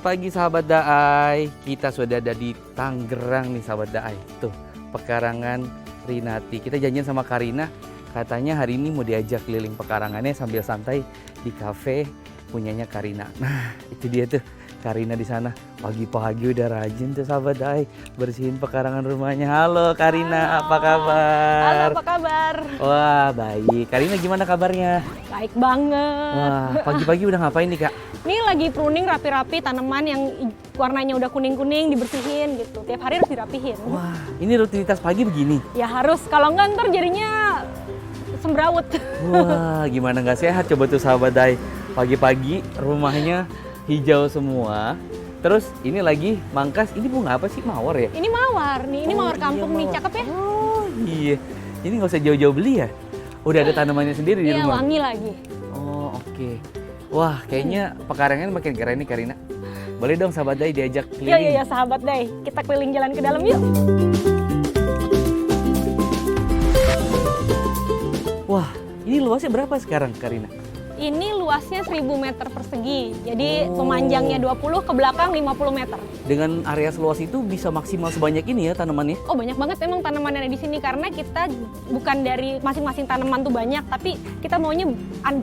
Selamat pagi sahabat Daai. Kita sudah ada di Tangerang nih sahabat Daai. Tuh, pekarangan Rinati. Kita janjian sama Karina. Katanya hari ini mau diajak keliling pekarangannya sambil santai di kafe punyanya Karina. Nah, itu dia tuh Karina di sana. Pagi-pagi udah rajin tuh sahabat Daai bersihin pekarangan rumahnya. Halo Karina, Halo. apa kabar? Halo, apa kabar? Wah, baik. Karina gimana kabarnya? Baik banget. Wah, pagi-pagi udah ngapain nih Kak? Ini lagi pruning rapi-rapi tanaman yang warnanya udah kuning-kuning dibersihin gitu. Tiap hari harus dirapihin. Wah, ini rutinitas pagi begini. Ya harus, kalau enggak ntar jadinya semrawut. Wah, gimana nggak sehat coba tuh sahabat Dai. Pagi-pagi rumahnya hijau semua. Terus ini lagi mangkas, ini bunga apa sih? Mawar ya? Ini mawar nih, ini mawar kampung nih, mawar. cakep ya? Oh iya, ini nggak usah jauh-jauh beli ya? Udah ada tanamannya sendiri di Iya, rumah? wangi lagi. Oh oke. Wah, kayaknya pekarangan makin keren nih Karina. Boleh dong sahabat Dai diajak Iya, keliling? iya, sahabat Dai. Kita keliling jalan ke dalam yuk. Wah, ini luasnya berapa sekarang Karina? Ini luasnya 1000 meter persegi. Jadi Oh. pemanjangnya 20, ke belakang 50 meter. Dengan area seluas itu bisa maksimal sebanyak ini ya tanamannya? Oh, banyak banget emang tanaman yang ada di sini karena kita bukan dari masing-masing tanaman tuh banyak, tapi kita maunya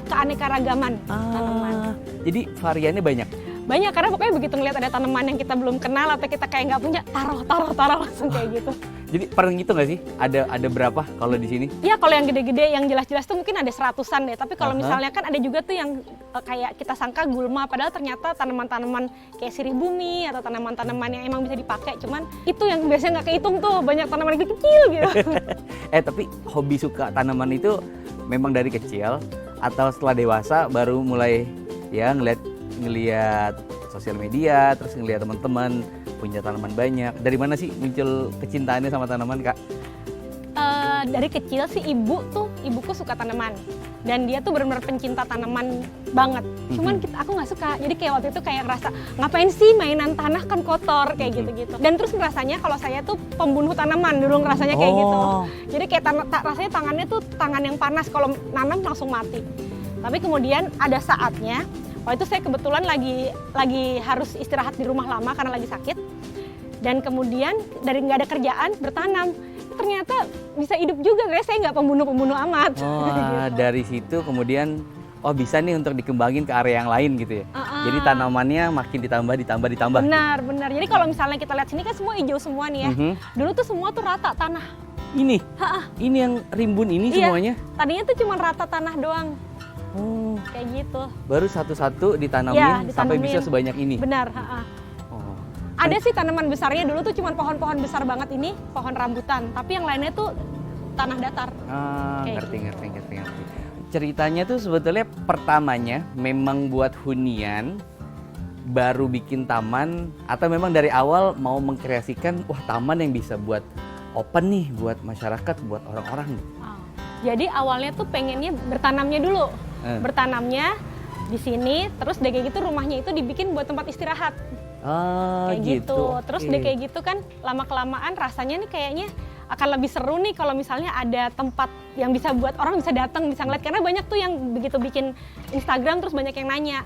keanekaragaman tanaman. Jadi variannya banyak. Banyak karena pokoknya begitu ngeliat ada tanaman yang kita belum kenal atau kita kayak nggak punya, taruh langsung kayak gitu. Jadi pernah gitu nggak sih? Ada berapa kalau di sini? Ya kalau yang gede-gede yang jelas-jelas tuh mungkin ada 100-an deh, tapi kalau Aha. misalnya kan ada juga tuh yang kayak kita sangka gulma, padahal ternyata tanaman-tanaman kayak sirih bumi atau tanaman-tanaman yang emang bisa dipakai, cuman itu yang biasanya nggak kehitung tuh, banyak tanaman yang kecil gitu. Tapi hobi suka tanaman itu memang dari kecil atau setelah dewasa baru mulai ya ngelihat sosial media, terus ngelihat teman-teman punya tanaman banyak. Dari mana sih muncul kecintaannya sama tanaman, Kak? Dari kecil sih ibuku suka tanaman dan dia tuh benar-benar pencinta tanaman banget. Cuman aku nggak suka. Jadi kayak waktu itu kayak ngerasa ngapain sih mainan tanah kan kotor kayak gitu-gitu. Dan terus ngerasanya kalau saya tuh pembunuh tanaman dulu ngerasanya kayak gitu. Jadi kayak rasanya tangannya tuh tangan yang panas kalau nanam langsung mati. Tapi kemudian ada saatnya waktu itu saya kebetulan lagi harus istirahat di rumah lama karena lagi sakit. Dan kemudian dari nggak ada kerjaan bertanam. Ternyata bisa hidup juga, guys. Saya nggak pembunuh-pembunuh amat. Oh, Gitu. dari situ kemudian bisa nih untuk dikembangin ke area yang lain gitu ya. Jadi tanamannya makin ditambah. Benar. Jadi kalau misalnya kita lihat sini kan semua hijau semua nih ya. Dulu tuh semua tuh rata tanah. Ini yang rimbun ini Iya. semuanya. Tadinya tuh cuma rata tanah doang. Oh, Kayak gitu. baru satu-satu ditanamin Iya, sampai ditanamin. bisa sebanyak ini. Benar. Oh. Ada sih tanaman besarnya dulu tuh cuma pohon-pohon besar banget ini, pohon rambutan. Tapi yang lainnya tuh tanah datar. Kayak Ngerti. Ceritanya tuh sebetulnya pertamanya memang buat hunian, baru bikin taman, atau memang dari awal mau mengkreasikan taman yang bisa buat open nih buat masyarakat, buat orang-orang nih. Jadi awalnya tuh pengennya bertanamnya dulu. Bertanamnya di sini, terus udah kayak gitu rumahnya itu dibikin buat tempat istirahat. Kayak gitu. Terus udah kayak gitu kan lama-kelamaan rasanya nih kayaknya akan lebih seru nih kalau misalnya ada tempat yang bisa buat orang bisa datang, bisa ngeliat. Karena banyak tuh yang begitu bikin Instagram terus banyak yang nanya,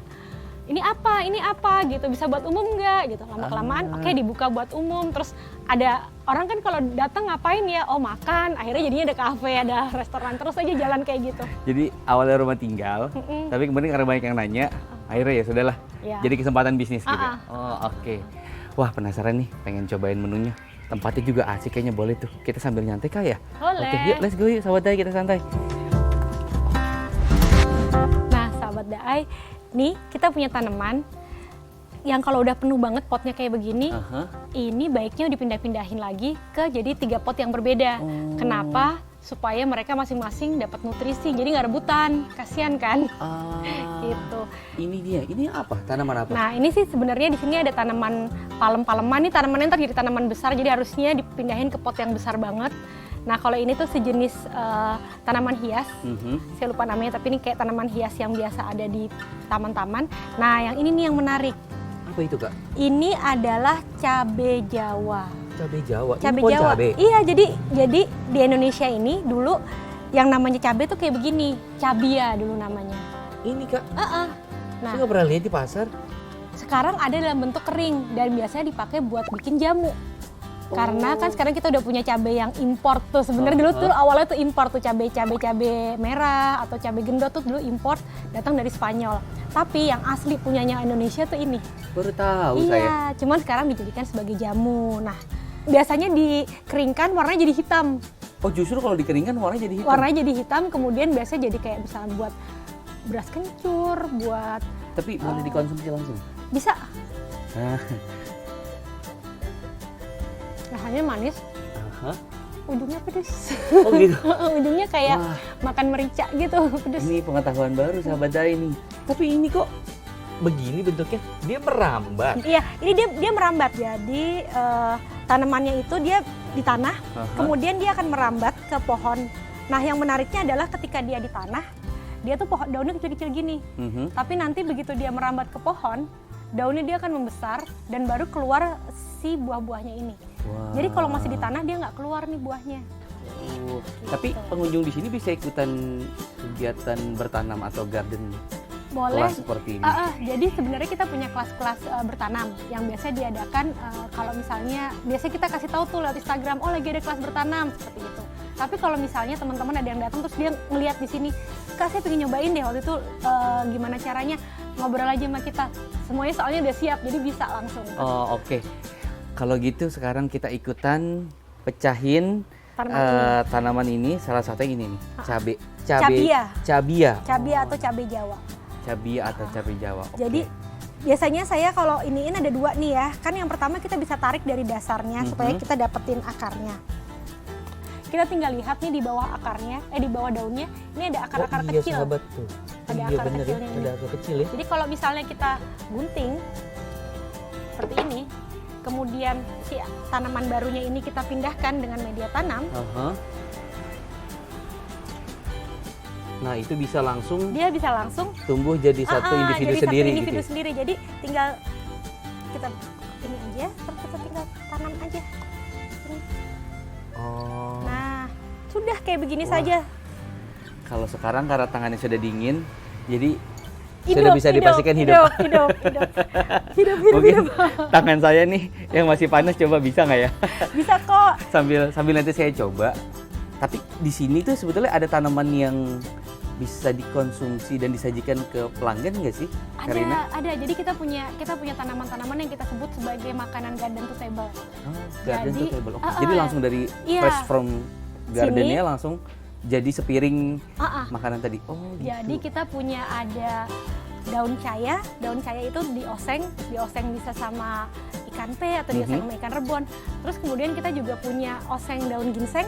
ini apa gitu, bisa buat umum nggak gitu. Lama-kelamaan oke, dibuka buat umum. Terus ada orang kan kalau datang ngapain ya, makan, akhirnya jadinya ada kafe, ada restoran, terus aja jalan kayak gitu. Jadi awalnya rumah tinggal, tapi kemudian karena banyak yang nanya, akhirnya ya sudahlah, jadi kesempatan bisnis gitu. Oke. Wah, penasaran nih, pengen cobain menunya. Tempatnya juga asik kayaknya, boleh tuh. Kita sambil nyantai kah ya? Boleh. Oke, yuk let's go yuk sahabat Daai, kita santai. Nah, sahabat Daai, nih kita punya tanaman yang kalau udah penuh banget potnya kayak begini, ini baiknya dipindah-pindahin lagi ke jadi 3 pot yang berbeda. Kenapa? Supaya mereka masing-masing dapat nutrisi, jadi nggak rebutan, kasihan kan? Gitu. Ini dia, ini apa? Tanaman apa? Nah, ini sih sebenarnya di sini ada tanaman palem-paleman. Nih tanamannya ntar jadi tanaman besar, jadi harusnya dipindahin ke pot yang besar banget. Nah, kalau ini tuh sejenis tanaman hias, saya lupa namanya, tapi ini kayak tanaman hias yang biasa ada di taman-taman. Nah, yang ini nih yang menarik. Apa itu, Kak? Ini adalah cabe Jawa. Cabe Jawa. Cabe Ini pohon Jawa. cabe. Iya, jadi di Indonesia ini dulu yang namanya cabe tuh kayak begini, cabia dulu namanya. Ini, Kak. Nah, Saya nggak pernah lihat di pasar. Sekarang ada dalam bentuk kering dan biasanya dipakai buat bikin jamu. Karena kan sekarang kita udah punya cabai yang import tuh. Sebenarnya dulu tuh awalnya tuh import tuh cabai merah atau cabai gendot tuh dulu import datang dari Spanyol. Tapi yang asli punyanya Indonesia tuh ini. Baru tahu saya. Iya, cuman sekarang dijadikan sebagai jamu. Nah, biasanya dikeringkan warnanya jadi hitam. Oh, justru kalau dikeringkan warnanya jadi hitam. Warnanya jadi hitam, kemudian biasanya jadi kayak misalnya buat beras kencur, buat Tapi boleh dikonsumsi langsung. bisa. Nah. Rasanya manis, Aha. ujungnya pedes. Oh gitu. Ujungnya kayak Wah, makan merica gitu, pedes. ini pengetahuan baru sahabat Dai nih. Tapi ini kok begini bentuknya? Dia merambat. Iya, ini dia merambat. Jadi tanamannya itu dia di tanah, Aha. kemudian dia akan merambat ke pohon. Nah, yang menariknya adalah ketika dia di tanah, dia tuh pohon daunnya kecil-kecil gini. Mhm. Tapi nanti begitu dia merambat ke pohon, daunnya dia akan membesar dan baru keluar si buah-buahnya ini. Wah. Jadi kalau masih di tanah dia nggak keluar nih buahnya. Oh, tapi pengunjung di sini bisa ikutan kegiatan bertanam atau garden Boleh. kelas seperti ini. Jadi sebenarnya kita punya kelas-kelas bertanam yang biasa diadakan kalau misalnya biasa kita kasih tahu tuh lewat Instagram, oh lagi ada kelas bertanam seperti itu. Tapi kalau misalnya teman-teman ada yang datang terus dia ngelihat di sini, Kak saya pengen nyobain deh waktu itu gimana caranya, ngobrol aja sama kita. Semuanya soalnya udah siap jadi bisa langsung. Oh, oke. Kalau gitu sekarang kita ikutan pecahin tanaman ini, salah satu yang ini nih, Cabia. Cabia. Cabia atau cabai Jawa. Cabia atau cabai Jawa. Oke. Jadi biasanya saya kalau iniin ada dua nih ya. Kan yang pertama kita bisa tarik dari dasarnya supaya kita dapetin akarnya. Kita tinggal lihat nih di bawah akarnya, di bawah daunnya, ini ada akar-akar iya, kecil. sahabat tuh. Ada Iya, akar bener kecilnya ya, ini. ada akar kecil ya. Jadi kalau misalnya kita gunting seperti ini, kemudian si tanaman barunya ini kita pindahkan dengan media tanam, Aha. Nah, itu bisa langsung dia bisa langsung tumbuh jadi satu individu jadi sendiri satu individu gitu. sendiri. Jadi tinggal kita ini aja, terus kita tinggal tanam aja. Ini. Oh. Nah, sudah kayak begini Wah. saja. Kalau sekarang karena tangannya sudah dingin, jadi sudah bisa dipastikan hidup. Mungkin tangan saya nih yang masih panas coba bisa nggak ya? Bisa kok. Sambil nanti saya coba. Tapi di sini tuh sebetulnya ada tanaman yang bisa dikonsumsi dan disajikan ke pelanggan nggak sih, Karina? Ada. Jadi kita punya tanaman-tanaman yang kita sebut sebagai makanan garden to table. Oh, garden to Jadi, table. Oke. Jadi langsung dari iya. fresh from gardennya langsung jadi sepiring makanan tadi. Oh, gitu. Jadi kita punya ada daun caya itu dioseng bisa sama ikan pe atau dioseng sama ikan rebon. Terus kemudian kita juga punya oseng daun ginseng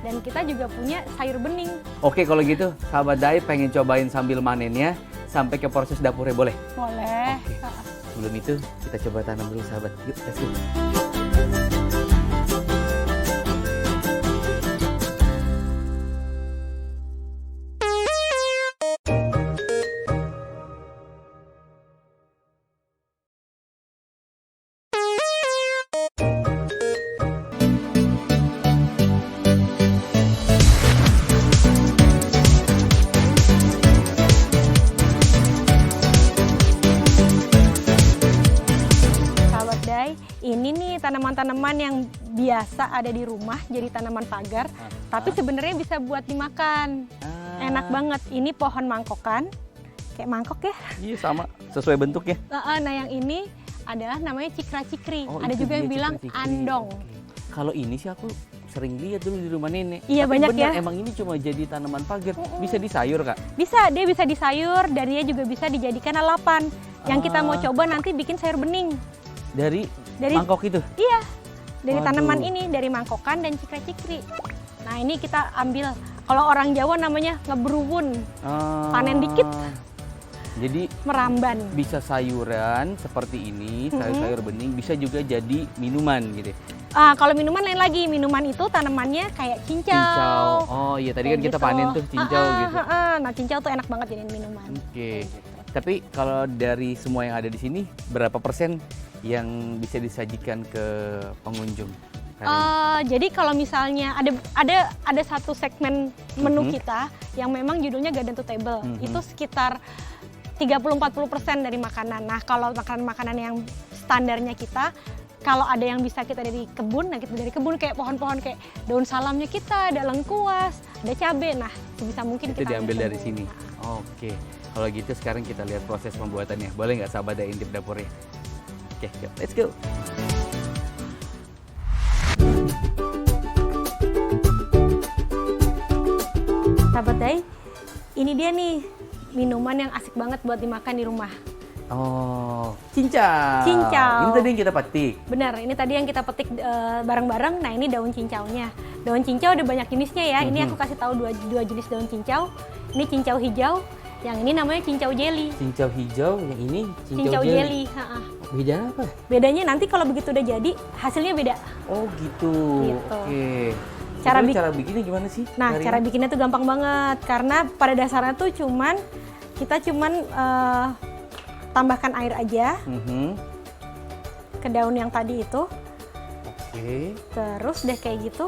dan kita juga punya sayur bening. Oke, kalau gitu sahabat Dai pengen cobain sambil manennya sampai ke proses dapurnya boleh? Boleh. Oke. Sebelum itu kita coba tanam dulu sahabat. Yuk, let's go. Ini nih tanaman-tanaman yang biasa ada di rumah jadi tanaman pagar, tapi sebenarnya bisa buat dimakan. Enak banget. Ini pohon mangkokan, kayak mangkok ya. Iya sama, sesuai bentuknya. Nah yang ini adalah namanya cikra-cikri. Oh, ada itu juga dia yang bilang cikra-cikri. andong. Oke. Kalau ini sih aku sering lihat dulu di rumah nenek. Iya, Tapi banyak bener, ya. emang ini cuma jadi tanaman pagar. Bisa disayur Kak? Bisa, dia bisa disayur dan dia juga bisa dijadikan lalapan. Yang kita mau coba nanti bikin sayur bening. Dari mangkok itu? Iya, dari Waduh. tanaman ini, dari mangkokan dan cikra-cikri. Nah ini kita ambil, kalau orang Jawa namanya ngebruwun, panen dikit. Jadi meramban. bisa sayuran seperti ini, sayur-sayur bening, bisa juga jadi minuman gitu. Kalau minuman lain lagi, minuman itu tanamannya kayak cincau. Oh iya, tadi kan Kayak kita gitu. panen tuh cincau gitu. Nah cincau tuh enak banget jadiin minuman. Oke. Kayak gitu. Tapi kalau dari semua yang ada di sini, berapa persen yang bisa disajikan ke pengunjung? Jadi kalau misalnya ada satu segmen menu kita yang memang judulnya Garden to Table, itu sekitar 30-40% dari makanan. Nah, kalau makanan-makanan yang standarnya kita, kalau ada yang bisa kita dari kebun, nah kita dari kebun kayak pohon-pohon kayak daun salamnya kita, ada lengkuas, ada cabai. Nah, sebisa mungkin Itu kita diambil ambil dari kebun. sini. Oke. Kalau gitu sekarang kita lihat proses pembuatannya. Boleh nggak sahabat Dai intip dapurnya? Oke, yuk, let's go. Sahabat Dai, ini dia nih minuman yang asik banget buat dimakan di rumah. Oh, cincau. Cincau. Ini tadi yang kita petik. Benar, ini tadi yang kita petik bareng-bareng. Nah, ini daun cincaunya. Daun cincau ada banyak jenisnya ya. Ini aku kasih tahu dua jenis daun cincau. Ini cincau hijau, yang ini namanya cincau jelly. Cincau hijau, yang ini Cincau jelly. Ha-ha. Beda apa? Bedanya nanti kalau begitu udah jadi, hasilnya beda. Oh gitu. Gitu. Oke. Cara Cara bikinnya gimana sih? Nah, Karina? cara bikinnya tuh gampang banget. Karena pada dasarnya tuh kita cuman tambahkan air aja ke daun yang tadi itu. Oke. Terus deh kayak gitu.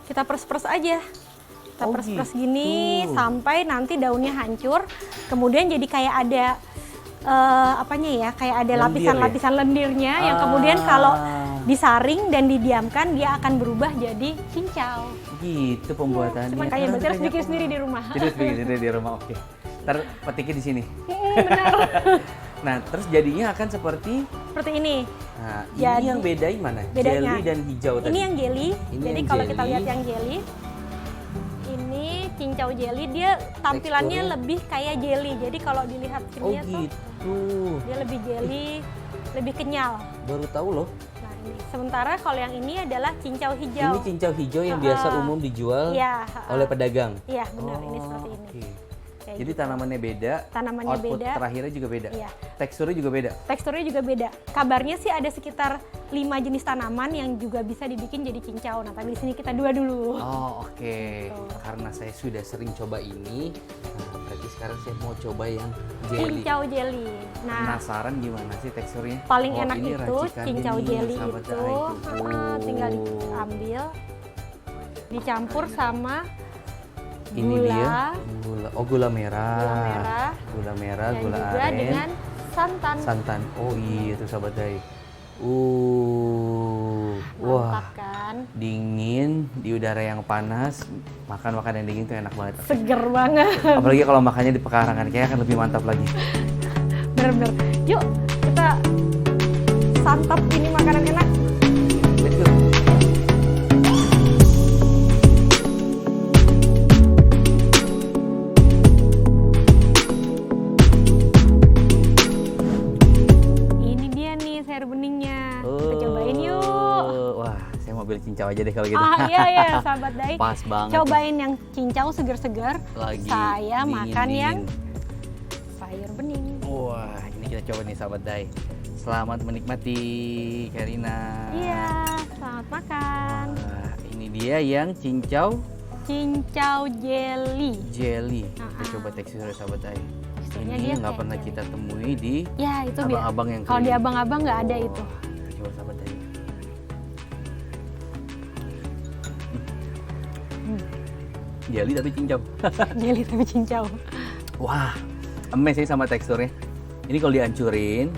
Kita pers-pers aja. Kita Oh, pers-pers gitu. gini sampai nanti daunnya hancur. Kemudian jadi kayak ada apanya ya? Kayak ada Lendir ya? lapisan-lapisan lendirnya yang kemudian kalau disaring dan didiamkan dia akan berubah jadi cincau. Gitu pembuatannya. Cuman kayak berarti harus Ternyata bikin sendiri di rumah. Terus bikin sendiri di rumah. Oke. Ntar petiknya di sini. Benar. Nah, terus jadinya akan seperti Seperti ini. nah, Jadi, ini yang bedain mana? bedanya. Jelly dan hijau tadi. Ini yang jelly. Ini Jadi yang kalau kita jelly. lihat yang jelly, ini cincau jelly dia tampilannya Teksturnya? lebih kayak jelly. Jadi kalau dilihat Oh sininya tuh gitu. dia lebih jelly, lebih kenyal. Baru tahu loh. Nah, ini. Sementara kalau yang ini adalah cincau hijau. Ini cincau hijau yang biasa umum dijual Iya, oleh pedagang. Iya, benar. Ini seperti ini. Oke. Kayak Jadi gitu. tanamannya beda, Tanamannya output beda. terakhirnya juga beda. Iya. Teksturnya juga beda. Teksturnya juga beda. Kabarnya sih ada sekitar 5 jenis tanaman yang juga bisa dibikin jadi cincau. Nah, tapi di sini kita 2 dulu. Oh oke, Gitu. karena saya sudah sering coba ini, nah, berarti sekarang saya mau coba yang jelly. Cincau jelly. Nah, Penasaran gimana sih teksturnya? paling Oh, enak ini itu racikannya cincau nih, jelly sahabat itu Dai. tinggal diambil, dicampur sama Ini gula, dia gula, oh gula merah, gula merah, dan gula juga aren, dengan santan. santan. Oh iya tuh sahabat Dai. Wah, Mantap kan? dingin di udara yang panas, makan makanan yang dingin tuh enak banget. Seger banget. Apalagi kalau makannya di pekarangan, kayaknya akan lebih mantap lagi. Bener-bener. Yuk kita santap ini makanan enak. Let's go. Ini dia nih sayur beningnya. Kita cobain yuk. Wah, saya mau beli cincau aja deh kalau gitu. Ah iya ya sahabat Dai. Pas banget. Cobain yang cincau seger-seger. Lagi Saya dingin-dingin. makan yang sayur bening. Wah, ini kita coba nih sahabat Dai. Selamat menikmati, Karina. Iya, selamat makan. Wah, ini dia yang cincau Cincau jelly. jelly. Kita Ah. coba teksturnya sahabat Dai. Teksturnya Ini dia nggak kayak pernah jelly. kita temui di Ya itu biar. abang-abang yang Kalau di keliling. abang-abang nggak ada Oh, itu. Kita coba sahabat Dai. Jelly tapi cincau. Jelly tapi cincau. Wah, amazing sama teksturnya. Ini kalau dihancurin,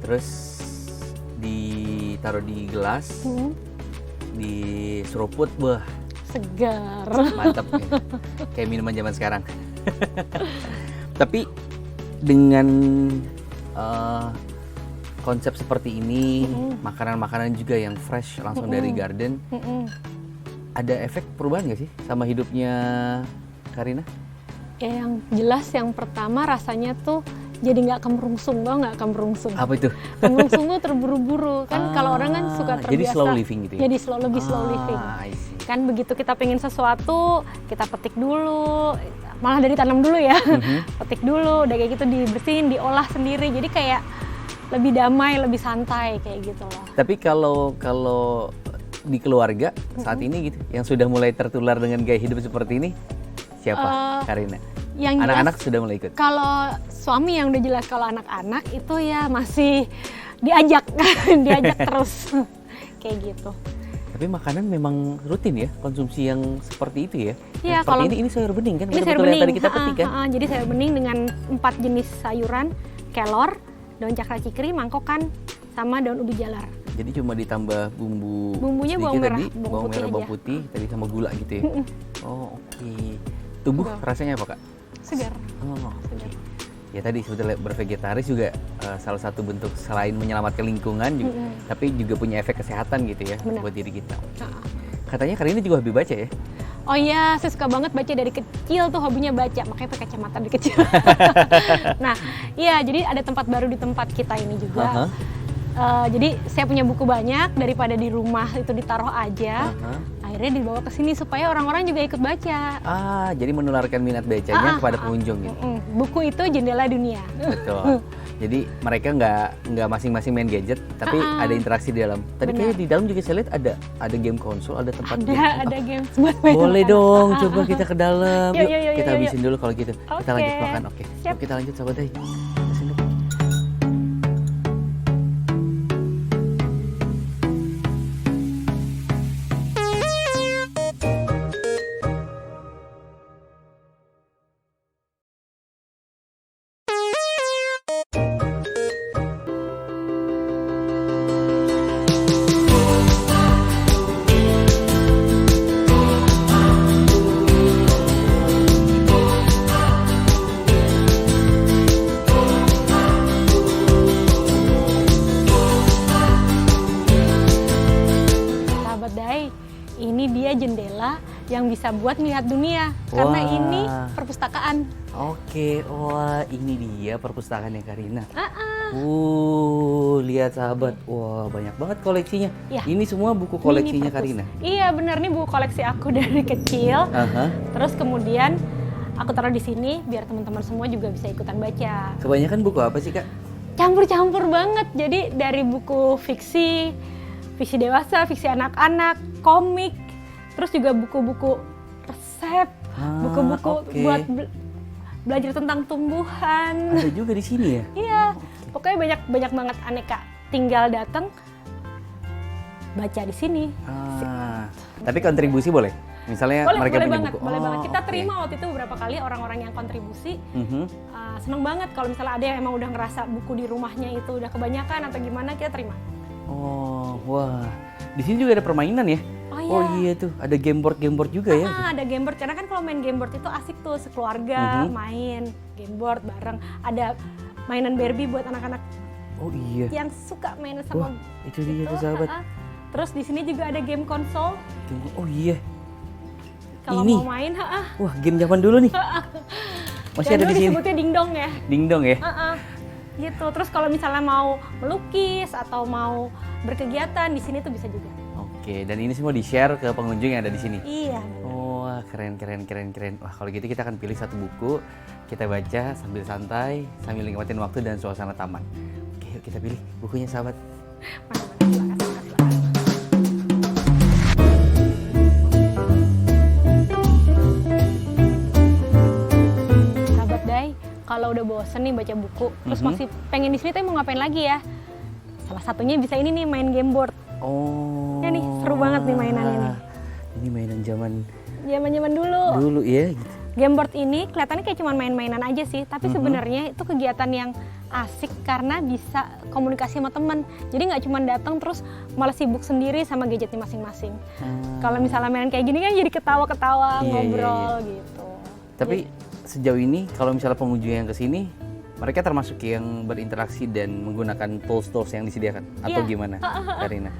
terus ditaruh di gelas, diseruput, wah Segar. mantap nih. Kayak minuman zaman sekarang. Tapi dengan konsep seperti ini, makanan-makanan juga yang fresh langsung dari garden, Mm-mm. ada efek perubahan nggak sih sama hidupnya Karina? Ya, yang jelas yang pertama rasanya tuh jadi nggak kemerungsung, nggak kemerungsung. Apa itu? Kemerungsung tuh terburu-buru kan, kalau orang kan suka terbiasa. Jadi slow living gitu ya? Jadi lebih slow living. I see. Kan begitu kita pengen sesuatu, kita petik dulu, malah dari tanam dulu ya. Petik dulu, udah kayak gitu dibersihin, diolah sendiri. Jadi kayak lebih damai, lebih santai kayak gitu loh. Tapi kalau di keluarga saat ini gitu, yang sudah mulai tertular dengan gaya hidup seperti ini, siapa? Karina. Yang jelas, Anak-anak sudah mulai ikut. kalau suami yang udah jelas, kalau anak-anak itu ya masih diajak, diajak terus kayak gitu. Tapi Tapi makanan memang rutin ya, konsumsi yang seperti itu ya? Iya, Seperti kalau ini sayur bening kan? ini sayur Betul-betul bening. yang tadi kita petik kan? Jadi sayur bening dengan 4 jenis sayuran, kelor, daun cakra cikri, mangkokan, sama daun ubi jalar. Jadi cuma ditambah bumbu Bumbunya sedikit bawang merah, tadi, bawang bawang putih merah, bawang aja. putih, tadi sama gula gitu ya? Oh oke. Tubuh Betul. rasanya apa Kak? Segar. Oh, Segar. ya tadi sebetulnya bervegetaris juga salah satu bentuk selain menyelamatkan lingkungan juga, tapi juga punya efek kesehatan gitu ya Benar. buat diri kita. Heeh. Katanya Karina juga hobi baca ya? Oh iya, saya suka banget baca dari kecil tuh, hobinya baca, makanya pakai kacamata dari kecil. Nah, iya, jadi ada tempat baru di tempat kita ini juga. Aha. Jadi saya punya buku banyak, daripada di rumah itu ditaruh aja. Aha. Akhirnya dibawa ke sini supaya orang-orang juga ikut baca. Jadi menularkan minat bacanya kepada pengunjung gitu. Buku itu jendela dunia. Betul. Jadi mereka nggak masing-masing main gadget, tapi ada interaksi di dalam. Tadi Benar. kayaknya di dalam juga saya lihat ada game konsol, ada tempat game. Ada game buat main Boleh anak-anak. dong, coba kita ke dalam. Yuk, yuk, Kita yuk, habisin dulu kalau gitu. Kita Oke. lanjut makan. Oke. Siap. Yuk, kita lanjut sahabat Day. Kesini. Sahabat Dai, ini dia jendela yang bisa buat melihat dunia. Karena Wah. ini perpustakaan. Oke, wah ini dia perpustakaannya Karina. Ah, Lihat sahabat, wah banyak banget koleksinya. Ya. Ini semua buku Ini koleksinya perpus- Karina. Iya benar, nih buku koleksi aku dari kecil. Aha. Terus kemudian aku taruh di sini biar teman-teman semua juga bisa ikutan baca. Kebanyakan buku apa sih Kak? Campur-campur banget. Jadi dari buku fiksi, fiksi dewasa, fiksi anak-anak, komik, terus juga buku-buku resep, buku-buku oke. buat belajar tentang tumbuhan. Ada juga di sini ya? Iya, pokoknya banyak banget aneka. Tinggal datang baca di sini. Tapi kontribusi boleh? Misalnya mereka boleh punya banget, buku. boleh Oh, banget. Kita oke. terima waktu itu beberapa kali orang-orang yang kontribusi. Mhm. Seneng banget kalau misalnya ada yang emang udah ngerasa buku di rumahnya itu udah kebanyakan atau gimana, kita terima. Oh, wah. Di sini juga ada permainan ya? Oh iya. Oh iya tuh, ada game board juga ya? Ada game board, karena kan kalau main game board itu asik tuh sekeluarga main game board bareng. Ada mainan Barbie buat anak-anak Oh iya. yang suka main Wah, sama itu dia tuh itu, sahabat. Terus di sini juga ada game konsol. Oh iya. Kalau Ini? mau main, Wah, game zaman dulu nih. Masih ada Dan dulu di sini. disebutnya dingdong ya. Dingdong ya? Gitu. Terus kalau misalnya mau melukis atau mau berkegiatan di sini tuh bisa juga. Oke, dan ini semua di-share ke pengunjung yang ada di sini. Iya. Wah, keren. Wah, kalau gitu kita akan pilih satu buku, kita baca sambil santai, sambil nikmatin waktu dan suasana taman. Oke, yuk kita pilih bukunya sahabat. Mana, silakan. Sahabat Dai, kalau udah bosen nih baca buku, terus masih pengen di sini tapi mau ngapain lagi ya? Salah satunya bisa ini nih, main game board. Oh. Ya nih, seru banget nih mainannya nih. Ini mainan zaman Zaman-zaman dulu. dulu ya. Gitu. Game board ini kelihatannya kayak cuma main-mainan aja sih, tapi sebenarnya itu kegiatan yang asik karena bisa komunikasi sama teman. Jadi nggak cuma datang terus malah sibuk sendiri sama gadgetnya masing-masing. Kalau misalnya main kayak gini kan jadi ketawa-ketawa, Iya, ngobrol gitu. Tapi sejauh ini kalau misalnya pengunjung yang kesini, mereka termasuk yang berinteraksi dan menggunakan tools-tools yang disediakan atau Iya. gimana, Karina?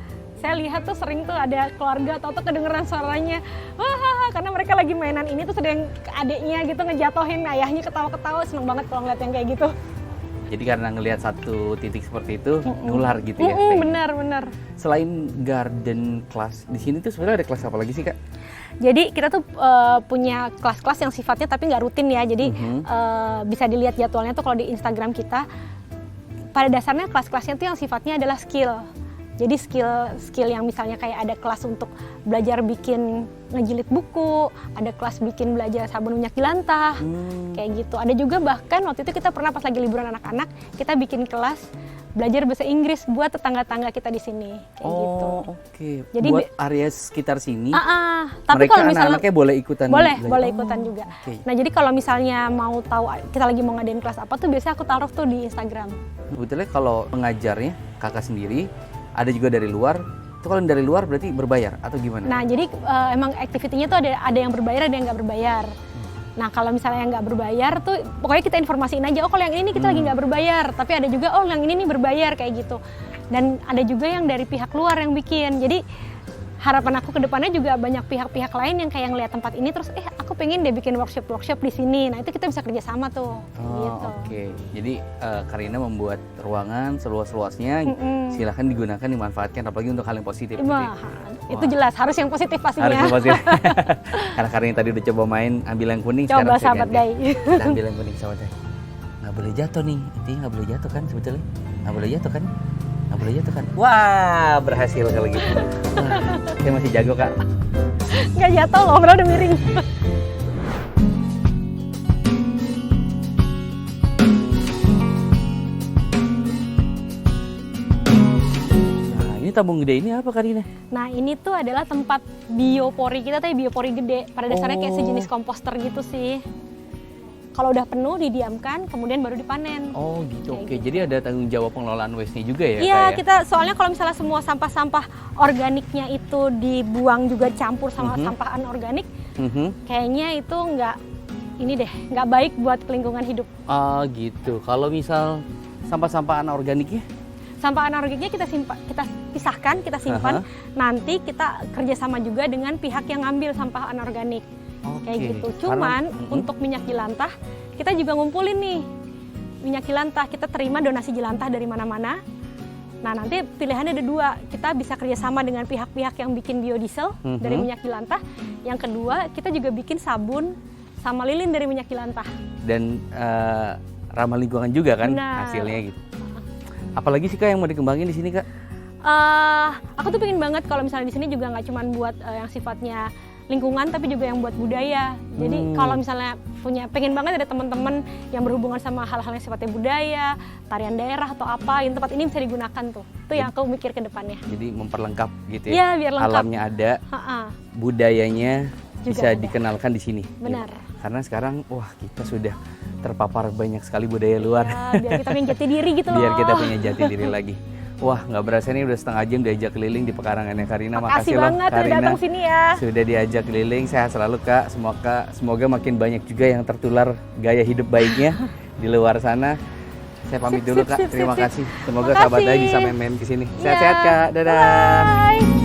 Saya lihat tuh sering tuh ada keluarga atau kedengeran suaranya, wah, karena mereka lagi mainan ini tuh sedang adiknya gitu ngejatohin ayahnya, ketawa-ketawa, seneng banget kalau ngeliat yang kayak gitu. Jadi karena ngelihat satu titik seperti itu, nular gitu ya. Kayak Bener. Selain garden class, di sini tuh sebenarnya ada kelas apa lagi sih Kak? Jadi kita tuh punya kelas-kelas yang sifatnya tapi nggak rutin ya. Jadi bisa dilihat jadwalnya tuh kalau di Instagram kita. Pada dasarnya kelas-kelasnya tuh yang sifatnya adalah skill. Jadi skill yang misalnya kayak ada kelas untuk belajar bikin ngejilid buku, ada kelas bikin belajar sabun minyak jelantah, kayak gitu. Ada juga bahkan waktu itu kita pernah pas lagi liburan anak-anak, kita bikin kelas belajar bahasa Inggris buat tetangga-tangga kita di sini kayak gitu. Oke. Jadi Buat area sekitar sini, Tapi mereka kalau misalnya anak-anaknya boleh ikutan. boleh belajar? ikutan juga. Oke. Nah, jadi kalau misalnya mau tahu kita lagi mau ngadain kelas apa tuh biasanya aku taruh tuh di Instagram. Sebetulnya kalau pengajarnya kakak sendiri, ada juga dari luar. Itu kalau yang dari luar berarti berbayar atau gimana? Nah, jadi emang activity-nya tuh ada yang berbayar, ada yang nggak berbayar. Nah, kalau misalnya yang nggak berbayar tuh pokoknya kita informasiin aja, oh kalau yang ini kita lagi nggak berbayar, tapi ada juga oh yang ini nih berbayar kayak gitu. Dan ada juga yang dari pihak luar yang bikin. Jadi harapan aku ke depannya juga banyak pihak-pihak lain yang kayak ngeliat tempat ini terus aku pengen deh bikin workshop di sini. Nah, itu kita bisa kerja sama tuh. Gitu. Oke. Jadi Karina membuat ruangan seluas-luasnya, silahkan digunakan, dimanfaatkan, apalagi untuk hal yang positif. Wah, itu jelas harus yang positif pastinya. Harus yang positif. Karena Karina tadi udah coba main ambil yang kuning, Coba sekarang sahabat saya Dai. ganti. Kita ambil yang kuning sahabat Dai. Nggak boleh jatuh nih, intinya nggak boleh jatuh kan sebetulnya. Nggak boleh jatuh kan? Nggak boleh jatuh kan? Wah, berhasil kalau gitu. Wah, saya masih jago kak. Nggak jatuh loh, padahal udah miring. Nah, ini tabung gede ini apa Karina? Nah, ini tuh adalah tempat biopori kita, tapi biopori gede. Pada dasarnya kayak sejenis komposter gitu sih. Kalau udah penuh didiamkan, kemudian baru dipanen. Oh gitu, Kayak oke. gitu. Jadi ada tanggung jawab pengelolaan waste-nya juga ya? Iya, Kak, ya? kita soalnya kalau misalnya semua sampah-sampah organiknya itu dibuang juga campur sama sampah anorganik, kayaknya itu nggak baik buat lingkungan hidup. Oh gitu. Kalau misal sampah-sampah anorganiknya? Sampah anorganiknya kita pisahkan, kita simpan. Nanti kita kerjasama juga dengan pihak yang ngambil sampah anorganik. Kayak gitu. Cuman untuk minyak jelantah kita juga ngumpulin nih minyak jelantah. Kita terima donasi jelantah dari mana-mana. Nah, nanti pilihannya ada dua. Kita bisa kerjasama dengan pihak-pihak yang bikin biodiesel dari minyak jelantah. Yang kedua, kita juga bikin sabun sama lilin dari minyak jelantah. Dan ramah lingkungan juga kan? Benar. Hasilnya gitu. Apalagi sih Kak yang mau dikembangin di sini Kak? Aku tuh pengen banget kalau misalnya di sini juga nggak cuma buat yang sifatnya lingkungan, tapi juga yang buat budaya. Jadi kalau misalnya pengen banget ada teman-teman yang berhubungan sama hal-hal yang sifatnya budaya, tarian daerah atau apa, yang tempat ini bisa digunakan tuh. Itu yang aku mikir ke depannya. Jadi memperlengkap gitu ya? Iya, biar lengkap. Alamnya ada, budayanya Juga bisa ada. dikenalkan di sini. Benar. Karena sekarang, wah kita sudah terpapar banyak sekali budaya luar. Ya, biar kita punya jati diri gitu loh. Biar kita punya jati diri lagi. Wah, nggak berasa nih udah setengah jam diajak keliling di pekarangannya Karina. Makasih loh banget udah Karina. datang sini ya. Sudah diajak keliling, sehat selalu Kak. Semoga makin banyak juga yang tertular gaya hidup baiknya di luar sana. Saya pamit dulu Kak. Terima kasih. Semoga Makasih. sahabat Dai bisa main-main ke sini. Iya. Sehat-sehat Kak. Dadah. Bye.